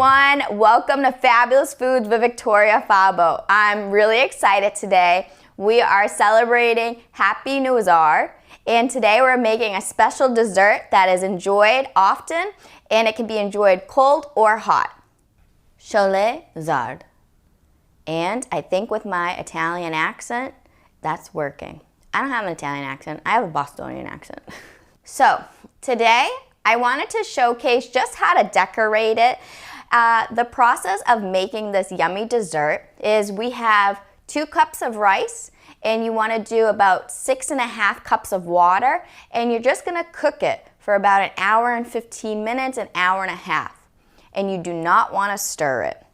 everyone. Welcome to Fabulous Foods with Victoria Fabbo. I'm really excited today. We are celebrating Happy New Year, and today we're making a special dessert that is enjoyed often, and it can be enjoyed cold or hot. Sholezard. And I think with my Italian accent, that's working. I don't have an Italian accent. I have a Bostonian accent. So today, I wanted to showcase just how to decorate it. The process of making this yummy dessert is we have 2 cups of rice, and you want to do about 6.5 cups of water, and you're just going to cook it for about an hour and 15 minutes, an hour and a half. And you do not want to stir it.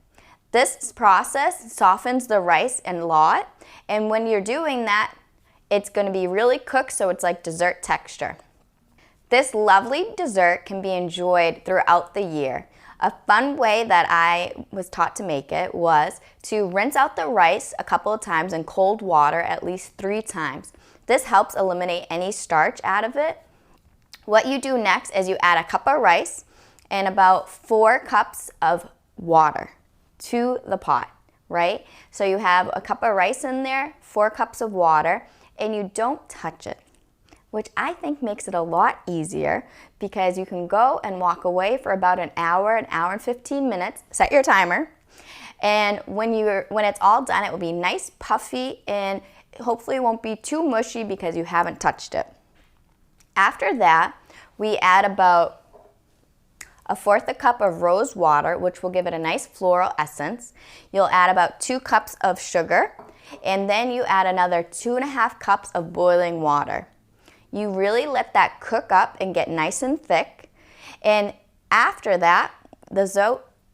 This process softens the rice a lot, and when you're doing that, it's going to be really cooked so it's like dessert texture. This lovely dessert can be enjoyed throughout the year. A fun way that I was taught to make it was to rinse out the rice a couple of times in cold water at least 3 times. This helps eliminate any starch out of it. What you do next is you add a cup of rice and about 4 cups of water to the pot, right? So you have a cup of rice in there, 4 cups of water, and you don't touch it, which I think makes it a lot easier because you can go and walk away for about an hour and 15 minutes, set your timer, and when it's all done, it will be nice, puffy, and hopefully it won't be too mushy because you haven't touched it. After that, we add about 1/4 cup of rose water, which will give it a nice floral essence. You'll add about 2 cups of sugar, and then you add another 2.5 cups of boiling water. You really let that cook up and get nice and thick. And after that,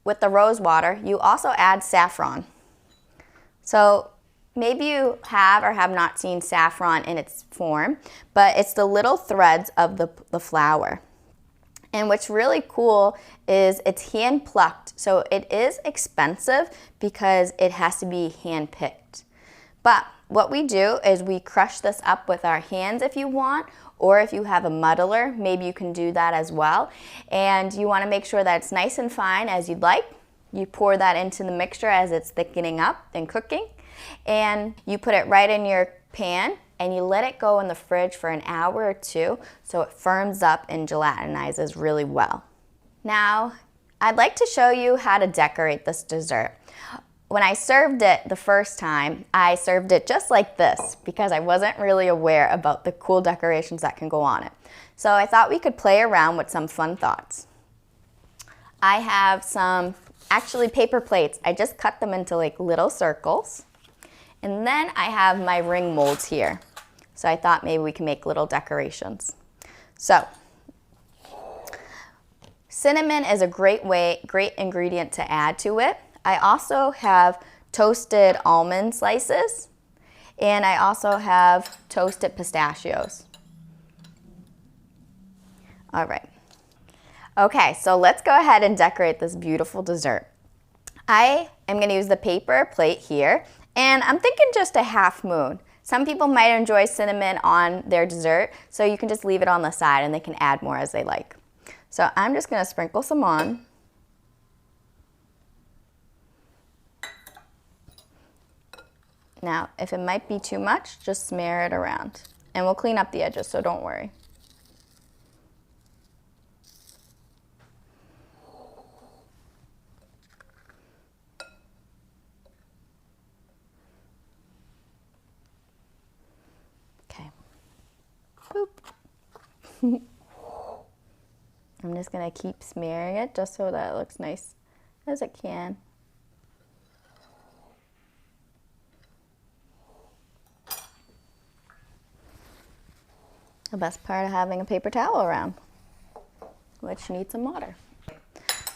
with the rose water, you also add saffron. So maybe you have or have not seen saffron in its form, but it's the little threads of the flower. And what's really cool is it's hand plucked. So it is expensive because it has to be hand picked. But what we do is we crush this up with our hands if you want, or if you have a muddler, maybe you can do that as well. And you want to make sure that it's nice and fine as you'd like. You pour that into the mixture as it's thickening up and cooking. And you put it right in your pan and you let it go in the fridge for an hour or 2 so it firms up and gelatinizes really well. Now, I'd like to show you how to decorate this dessert. When I served it the first time, I served it just like this because I wasn't really aware about the cool decorations that can go on it. So I thought we could play around with some fun thoughts. I have some actually paper plates. I just cut them into like little circles. And then I have my ring molds here. So I thought maybe we can make little decorations. So cinnamon is a great ingredient to add to it. I also have toasted almond slices, and I also have toasted pistachios. All right. Okay, so let's go ahead and decorate this beautiful dessert. I am going to use the paper plate here, and I'm thinking just a half moon. Some people might enjoy cinnamon on their dessert, so you can just leave it on the side and they can add more as they like. So I'm just going to sprinkle some on. Now, if it might be too much, just smear it around. And we'll clean up the edges, so don't worry. Okay. Boop. I'm just gonna keep smearing it just so that it looks nice as it can. The best part of having a paper towel around, which needs some water.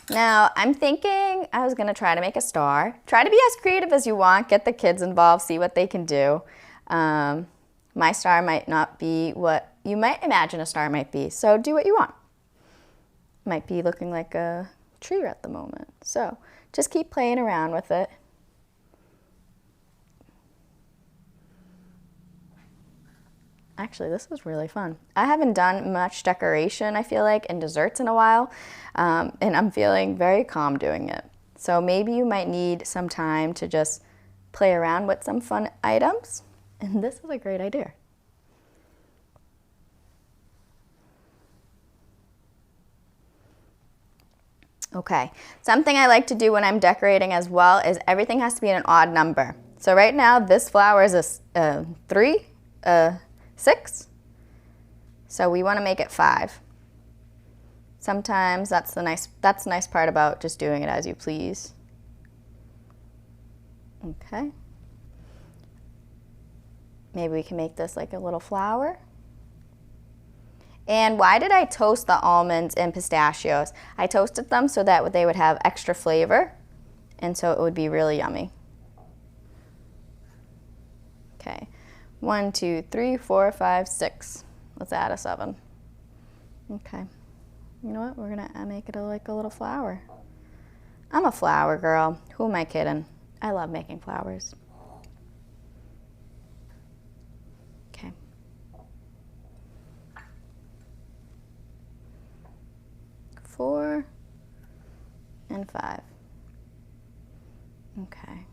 Now, I'm thinking I was gonna try to make a star. Try to be as creative as you want, get the kids involved, see what they can do. My star might not be what you might imagine a star might be, so do what you want. Might be looking like a tree at the moment. So just keep playing around with it. Actually, this is really fun. I haven't done much decoration, I feel like, in desserts in a while, and I'm feeling very calm doing it. So maybe you might need some time to just play around with some fun items. And this is a great idea. Okay, something I like to do when I'm decorating as well is everything has to be in an odd number. So right now this flower is a 3, 6. So we want to make it 5. Sometimes that's the nice part about just doing it as you please. Okay. Maybe we can make this like a little flower. And why did I toast the almonds and pistachios? I toasted them so that they would have extra flavor, and so it would be really yummy. Okay, 1, 2, 3, 4, 5, 6. Let's add a 7. Okay, you know what? We're gonna make it like a little flower. I'm a flower girl. Who am I kidding? I love making flowers. Okay. 4 and 5. Okay.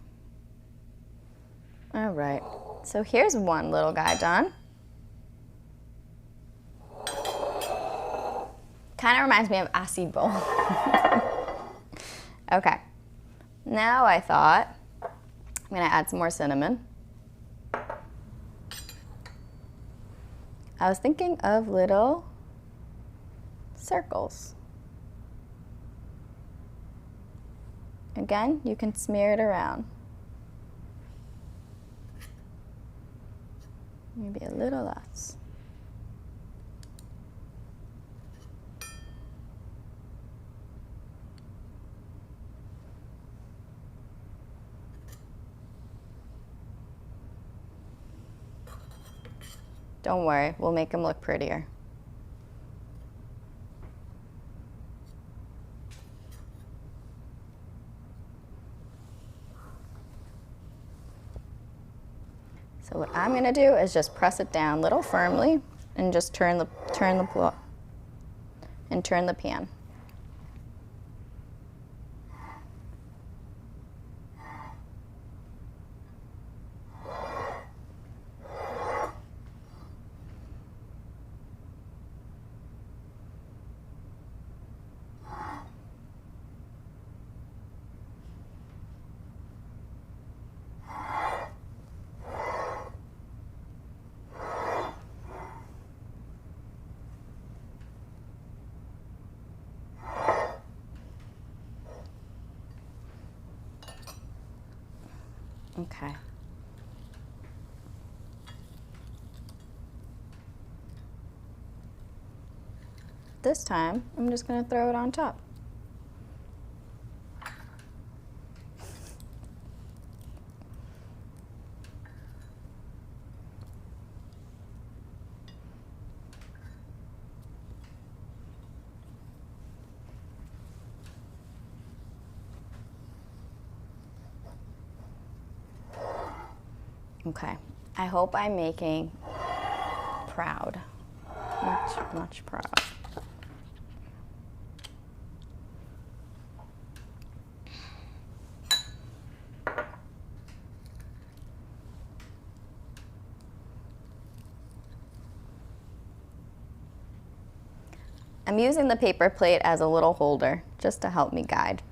All right. So here's one little guy done. Kind of reminds me of acid bowl. Okay. Now I thought I'm gonna add some more cinnamon. I was thinking of little circles. Again, you can smear it around. Maybe a little less. Don't worry, we'll make them look prettier. So what I'm gonna do is just press it down a little firmly and just turn the pan. Okay. This time, I'm just going to throw it on top. Okay, I hope I'm making proud, much proud. I'm using the paper plate as a little holder just to help me guide.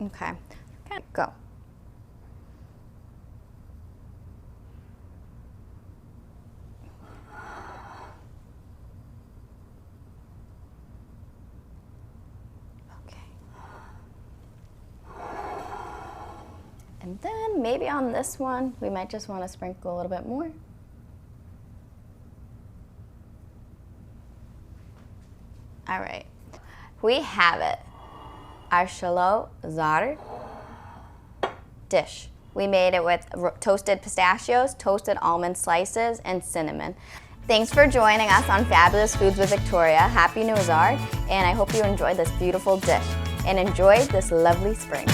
Okay, go. Okay. And then maybe on this one, we might just want to sprinkle a little bit more. All right, we have it. our Sholezard dish. We made it with toasted pistachios, toasted almond slices, and cinnamon. Thanks for joining us on Fabulous Foods with Victoria. Happy Nowruz, and I hope you enjoyed this beautiful dish and enjoy this lovely spring.